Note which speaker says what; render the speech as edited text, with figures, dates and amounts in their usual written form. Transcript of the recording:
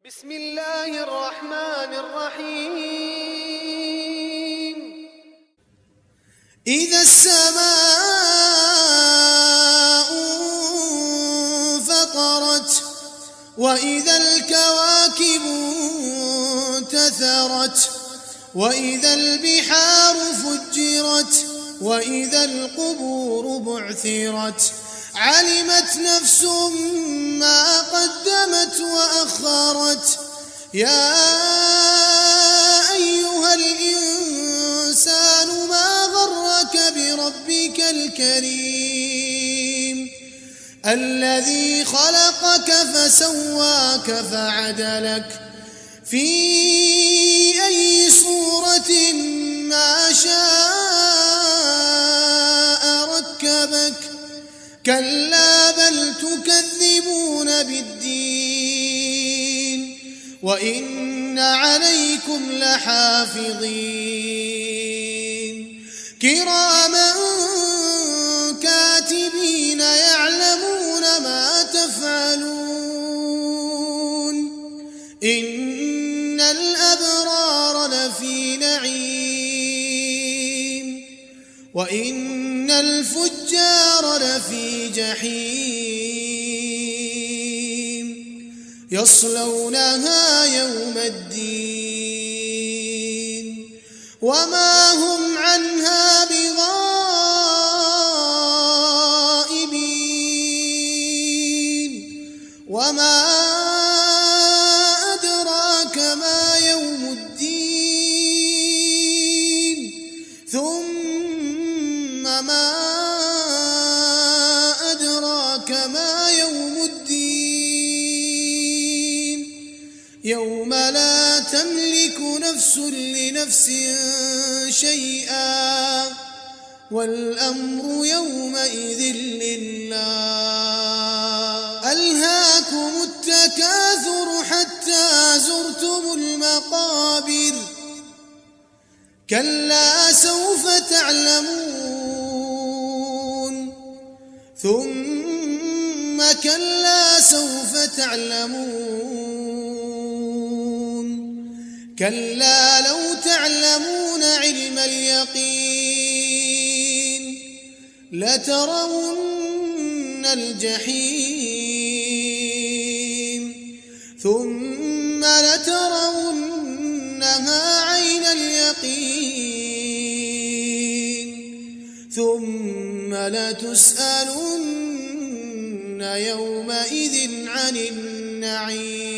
Speaker 1: بسم الله الرحمن الرحيم.
Speaker 2: إذا السماء انفطرت وإذا الكواكب انتثرت وإذا البحار فجرت وإذا القبور بعثرت علمت نفس ما قدمت وأخرت. يا أيها الإنسان ما غرك بربك الكريم الذي خلقك فسواك فعدلك في أي صورة ما شاء ركبك. كلا بل تكذبون بالدين وإن عليكم لحافظين كراما كاتبين يعلمون ما تفعلون. إن الأبرار لفي نعيم وإن الفجار لفي جحيم يصلونها يوم الدين وما هم عنها بغائبين. وما أدراك ما يوم الدين ثم ما أدراك ما يوم الدين يوم لا تملك نفس لنفس شيئا والأمر يومئذ لله. ألهاكم التكاثر حتى زرتم المقابر كلا سوف تعلمون ثم كلا سوف تعلمون كلا لو تعلمون علم اليقين لترون الجحيم ثم لترونها عين اليقين ثم لتسألن يومئذ عن النعيم.